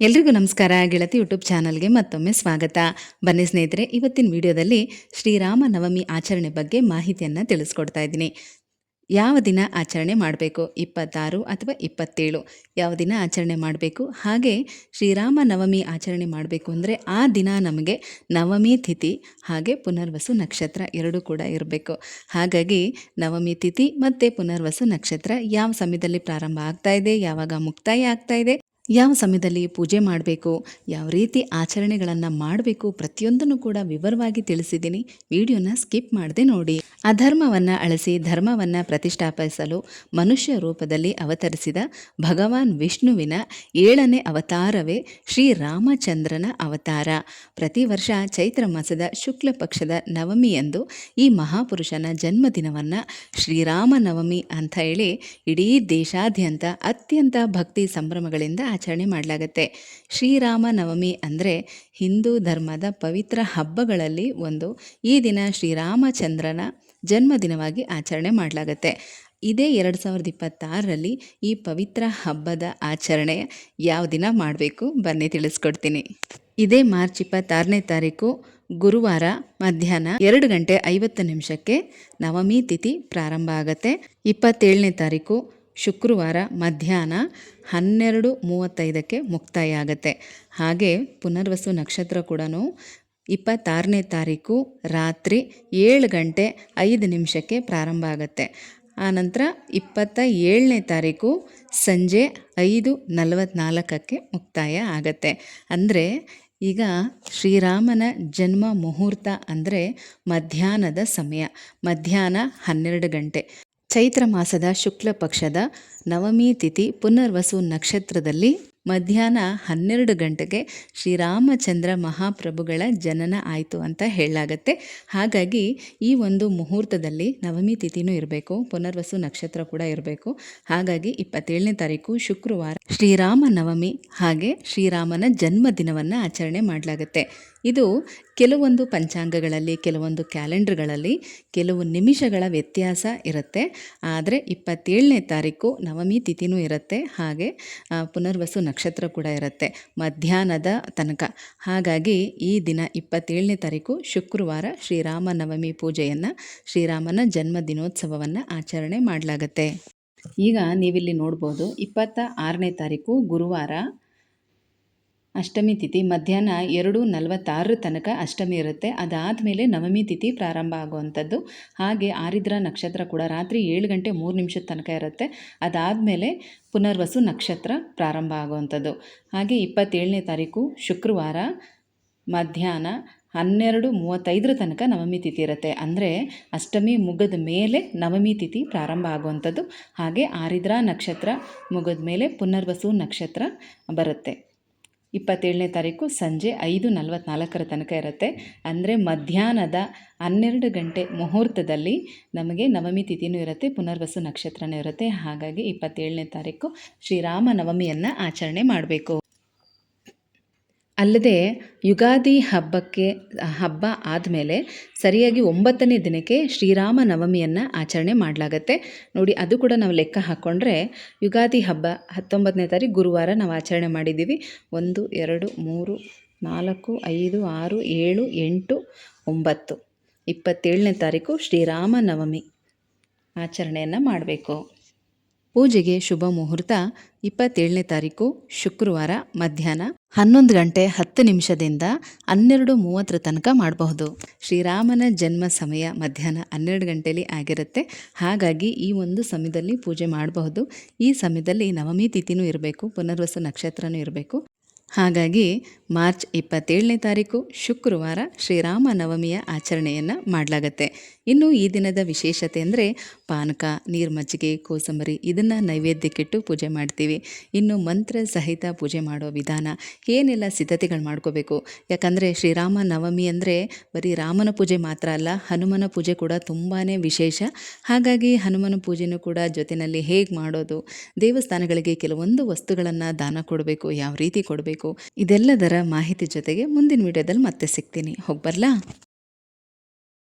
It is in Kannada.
ಎಲ್ರಿಗೂ ನಮಸ್ಕಾರ. ಗೆಳತಿ ಯೂಟ್ಯೂಬ್ ಚಾನಲ್ಗೆ ಮತ್ತೊಮ್ಮೆ ಸ್ವಾಗತ. ಬನ್ನಿ ಸ್ನೇಹಿತರೆ, ಇವತ್ತಿನ ವಿಡಿಯೋದಲ್ಲಿ ಶ್ರೀರಾಮ ನವಮಿ ಆಚರಣೆ ಬಗ್ಗೆ ಮಾಹಿತಿಯನ್ನು ತಿಳಿಸ್ಕೊಡ್ತಾ ಇದ್ದೀನಿ. ಯಾವ ದಿನ ಆಚರಣೆ ಮಾಡಬೇಕು, 26 ಅಥವಾ 27 ಯಾವ ದಿನ ಆಚರಣೆ ಮಾಡಬೇಕು, ಹಾಗೆ ಶ್ರೀರಾಮ ನವಮಿ ಆಚರಣೆ ಮಾಡಬೇಕು ಅಂದರೆ ಆ ದಿನ ನಮಗೆ ನವಮಿ ತಿಥಿ ಹಾಗೆ ಪುನರ್ವಸು ನಕ್ಷತ್ರ ಎರಡೂ ಕೂಡ ಇರಬೇಕು. ಹಾಗಾಗಿ ನವಮಿ ತಿಥಿ ಮತ್ತು ಪುನರ್ವಸು ನಕ್ಷತ್ರ ಯಾವ ಸಮಯದಲ್ಲಿ ಪ್ರಾರಂಭ ಆಗ್ತಾ ಇದೆ, ಯಾವಾಗ ಮುಕ್ತಾಯ ಆಗ್ತಾ ಇದೆ, ಯಾವ ಸಮಯದಲ್ಲಿ ಪೂಜೆ ಮಾಡಬೇಕು, ಯಾವ ರೀತಿ ಆಚರಣೆಗಳನ್ನು ಮಾಡಬೇಕು, ಪ್ರತಿಯೊಂದನ್ನು ಕೂಡ ವಿವರವಾಗಿ ತಿಳಿಸಿದ್ದೀನಿ. ವಿಡಿಯೋನ ಸ್ಕಿಪ್ ಮಾಡದೆ ನೋಡಿ. ಅಧರ್ಮವನ್ನು ಅಳಿಸಿ ಧರ್ಮವನ್ನು ಪ್ರತಿಷ್ಠಾಪಿಸಲು ಮನುಷ್ಯ ರೂಪದಲ್ಲಿ ಅವತರಿಸಿದ ಭಗವಾನ್ ವಿಷ್ಣುವಿನ 7ನೇ ಅವತಾರವೇ ಶ್ರೀರಾಮಚಂದ್ರನ ಅವತಾರ. ಪ್ರತಿ ವರ್ಷ ಚೈತ್ರ ಮಾಸದ ಶುಕ್ಲ ಪಕ್ಷದ ನವಮಿಯಂದು ಈ ಮಹಾಪುರುಷನ ಜನ್ಮದಿನವನ್ನು ಶ್ರೀರಾಮ ನವಮಿ ಅಂತ ಹೇಳಿ ಇಡೀ ದೇಶಾದ್ಯಂತ ಅತ್ಯಂತ ಭಕ್ತಿ ಸಂಭ್ರಮಗಳಿಂದ ಆಚರಣೆ ಮಾಡಲಾಗುತ್ತೆ. ಶ್ರೀರಾಮ ನವಮಿ ಅಂದರೆ ಹಿಂದೂ ಧರ್ಮದ ಪವಿತ್ರ ಹಬ್ಬಗಳಲ್ಲಿ ಒಂದು. ಈ ದಿನ ಶ್ರೀರಾಮಚಂದ್ರನ ಜನ್ಮದಿನವಾಗಿ ಆಚರಣೆ ಮಾಡಲಾಗುತ್ತೆ. ಇದೇ 2026ರಲ್ಲಿ ಈ ಪವಿತ್ರ ಹಬ್ಬದ ಆಚರಣೆ ಯಾವ ದಿನ ಮಾಡಬೇಕು ಬನ್ನಿ ತಿಳಿಸ್ಕೊಡ್ತೀನಿ. ಇದೇ ಮಾರ್ಚ್ 26ನೇ ತಾರೀಕು ಗುರುವಾರ ಮಧ್ಯಾಹ್ನ 2:50 ನವಮಿ ತಿಥಿ ಪ್ರಾರಂಭ ಆಗುತ್ತೆ. 27ನೇ ತಾರೀಕು ಶುಕ್ರವಾರ ಮಧ್ಯಾಹ್ನ 12:35 ಮುಕ್ತಾಯ ಆಗುತ್ತೆ. ಹಾಗೆ ಪುನರ್ವಸು ನಕ್ಷತ್ರ ಕೂಡ 26ನೇ ತಾರೀಕು ರಾತ್ರಿ 7:05 ಪ್ರಾರಂಭ ಆಗುತ್ತೆ. ಆನಂತರ 27ನೇ ತಾರೀಕು ಸಂಜೆ 5:44 ಮುಕ್ತಾಯ ಆಗುತ್ತೆ. ಅಂದರೆ ಈಗ ಶ್ರೀರಾಮನ ಜನ್ಮ ಮುಹೂರ್ತ ಅಂದರೆ ಮಧ್ಯಾಹ್ನದ ಸಮಯ, ಮಧ್ಯಾಹ್ನ 12 ಗಂಟೆ. ಚೈತ್ರ ಮಾಸದ ಶುಕ್ಲ ಪಕ್ಷದ ನವಮಿ ತಿಥಿ ಪುನರ್ವಸು ನಕ್ಷತ್ರದಲ್ಲಿ ಮಧ್ಯಾಹ್ನ 12 ಗಂಟೆಗೆ ಶ್ರೀರಾಮಚಂದ್ರ ಮಹಾಪ್ರಭುಗಳ ಜನನ ಆಯಿತು ಅಂತ ಹೇಳಲಾಗತ್ತೆ. ಹಾಗಾಗಿ ಈ ಒಂದು ಮುಹೂರ್ತದಲ್ಲಿ ನವಮಿ ತಿಥಿನೂ ಇರಬೇಕು, ಪುನರ್ವಸು ನಕ್ಷತ್ರ ಕೂಡ ಇರಬೇಕು. ಹಾಗಾಗಿ 27ನೇ ತಾರೀಕು ಶುಕ್ರವಾರ ಶ್ರೀರಾಮ ನವಮಿ ಹಾಗೆ ಶ್ರೀರಾಮನ ಜನ್ಮದಿನವನ್ನು ಆಚರಣೆ ಮಾಡಲಾಗುತ್ತೆ. ಇದು ಕೆಲವೊಂದು ಪಂಚಾಂಗಗಳಲ್ಲಿ, ಕೆಲವೊಂದು ಕ್ಯಾಲೆಂಡರ್ಗಳಲ್ಲಿ ಕೆಲವು ನಿಮಿಷಗಳ ವ್ಯತ್ಯಾಸ ಇರುತ್ತೆ. ಆದರೆ 27ನೇ ತಾರೀಕು ನವಮಿ ತಿಥಿನೂ ಇರುತ್ತೆ, ಹಾಗೆ ಪುನರ್ವಸು ನಕ್ಷತ್ರ ಕೂಡ ಇರುತ್ತೆ ಮಧ್ಯಾಹ್ನದ ತನಕ. ಹಾಗಾಗಿ ಈ ದಿನ 27ನೇ ತಾರೀಕು ಶುಕ್ರವಾರ ಶ್ರೀರಾಮ ನವಮಿ ಪೂಜೆಯನ್ನು, ಶ್ರೀರಾಮನ ಜನ್ಮ ದಿನೋತ್ಸವವನ್ನು ಆಚರಣೆ ಮಾಡಲಾಗತ್ತೆ. ಈಗ ನೀವಿಲ್ಲಿ ನೋಡ್ಬೋದು, 26ನೇ ತಾರೀಕು ಗುರುವಾರ ಅಷ್ಟಮಿ ತಿಥಿ ಮಧ್ಯಾಹ್ನ 2:46 ತನಕ ಅಷ್ಟಮಿ ಇರುತ್ತೆ. ಅದಾದಮೇಲೆ ನವಮಿ ತಿಥಿ ಪ್ರಾರಂಭ ಆಗುವಂಥದ್ದು. ಹಾಗೆ ಆರಿದ್ರ ನಕ್ಷತ್ರ ಕೂಡ ರಾತ್ರಿ 7:03 ತನಕ ಇರುತ್ತೆ. ಅದಾದಮೇಲೆ ಪುನರ್ವಸು ನಕ್ಷತ್ರ ಪ್ರಾರಂಭ ಆಗುವಂಥದ್ದು. ಹಾಗೆ 27ನೇ ತಾರೀಕು ಶುಕ್ರವಾರ ಮಧ್ಯಾಹ್ನ 12:35 ತನಕ ನವಮಿ ತಿಥಿ ಇರುತ್ತೆ. ಅಂದರೆ ಅಷ್ಟಮಿ ಮುಗಿದ ಮೇಲೆ ನವಮಿ ತಿಥಿ ಪ್ರಾರಂಭ ಆಗುವಂಥದ್ದು. ಹಾಗೆ ಆರಿದ್ರ ನಕ್ಷತ್ರ ಮುಗಿದ ಮೇಲೆ ಪುನರ್ವಸು ನಕ್ಷತ್ರ ಬರುತ್ತೆ. 27ನೇ ತಾರೀಕು ಸಂಜೆ 5:44 ತನಕ ಇರುತ್ತೆ. ಅಂದರೆ ಮಧ್ಯಾಹ್ನದ 12 ಗಂಟೆ ಮುಹೂರ್ತದಲ್ಲಿ ನಮಗೆ ನವಮಿ ತಿಥಿನೂ ಇರುತ್ತೆ, ಪುನರ್ವಸು ನಕ್ಷತ್ರನೂ ಇರುತ್ತೆ. ಹಾಗಾಗಿ 27ನೇ ತಾರೀಕು ಶ್ರೀರಾಮ ನವಮಿಯನ್ನು ಆಚರಣೆ ಮಾಡಬೇಕು. ಅಲ್ಲದೆ ಯುಗಾದಿ ಹಬ್ಬ ಆದಮೇಲೆ ಸರಿಯಾಗಿ 9ನೇ ದಿನಕ್ಕೆ ಶ್ರೀರಾಮ ನವಮಿಯನ್ನು ಆಚರಣೆ ಮಾಡಲಾಗತ್ತೆ. ನೋಡಿ, ಅದು ಕೂಡ ನಾವು ಲೆಕ್ಕ ಹಾಕ್ಕೊಂಡ್ರೆ ಯುಗಾದಿ ಹಬ್ಬ 19ನೇ ತಾರೀಕು ಗುರುವಾರ ನಾವು ಆಚರಣೆ ಮಾಡಿದ್ದೀವಿ. 1 2 3 4 5 6 7 8 9 27ನೇ ತಾರೀಕು ಶ್ರೀರಾಮ ನವಮಿ ಆಚರಣೆಯನ್ನು ಮಾಡಬೇಕು. ಪೂಜೆಗೆ ಶುಭ ಮುಹೂರ್ತ 27ನೇ ತಾರೀಕು ಶುಕ್ರವಾರ ಮಧ್ಯಾಹ್ನ 11:10 12:30 ತನಕ ಮಾಡಬಹುದು. ಶ್ರೀರಾಮನ ಜನ್ಮ ಸಮಯ ಮಧ್ಯಾಹ್ನ 12 ಗಂಟೆಯಲ್ಲಿ ಆಗಿರುತ್ತೆ. ಹಾಗಾಗಿ ಈ ಒಂದು ಸಮಯದಲ್ಲಿ ಪೂಜೆ ಮಾಡಬಹುದು. ಈ ಸಮಯದಲ್ಲಿ ನವಮಿ ತಿಥಿನೂ ಇರಬೇಕು, ಪುನರ್ವಸು ನಕ್ಷತ್ರನೂ ಇರಬೇಕು. ಹಾಗಾಗಿ ಮಾರ್ಚ್ 27ನೇ ತಾರೀಕು ಶುಕ್ರವಾರ ಶ್ರೀರಾಮ ನವಮಿಯ ಆಚರಣೆಯನ್ನು ಮಾಡಲಾಗತ್ತೆ. ಇನ್ನು ಈ ದಿನದ ವಿಶೇಷತೆ ಅಂದರೆ ಪಾನಕ, ನೀರು ಮಜ್ಜಿಗೆ, ಕೋಸಂಬರಿ ಇದನ್ನು ನೈವೇದ್ಯಕ್ಕಿಟ್ಟು ಪೂಜೆ ಮಾಡ್ತೀವಿ. ಇನ್ನು ಮಂತ್ರ ಸಹಿತ ಪೂಜೆ ಮಾಡೋ ವಿಧಾನ, ಏನೆಲ್ಲ ಸಿದ್ಧತೆಗಳು ಮಾಡ್ಕೋಬೇಕು. ಯಾಕಂದರೆ ಶ್ರೀರಾಮ ನವಮಿ ಅಂದರೆ ಬರೀ ರಾಮನ ಪೂಜೆ ಮಾತ್ರ ಅಲ್ಲ, ಹನುಮನ ಪೂಜೆ ಕೂಡ ತುಂಬಾ ವಿಶೇಷ. ಹಾಗಾಗಿ ಹನುಮನ ಪೂಜೆನೂ ಕೂಡ ಜೊತೆಯಲ್ಲಿ ಹೇಗೆ ಮಾಡೋದು, ದೇವಸ್ಥಾನಗಳಿಗೆ ಕೆಲವೊಂದು ವಸ್ತುಗಳನ್ನು ದಾನ ಕೊಡಬೇಕು, ಯಾವ ರೀತಿ ಕೊಡಬೇಕು, ಇದೆಲ್ಲದರ ಮಾಹಿತಿ ಜೊತೆಗೆ ಮುಂದಿನ ವಿಡಿಯೋದಲ್ಲಿ ಮತ್ತೆ ಸಿಗ್ತೀನಿ. ಹೋಗ್ಬರ್ಲಾ?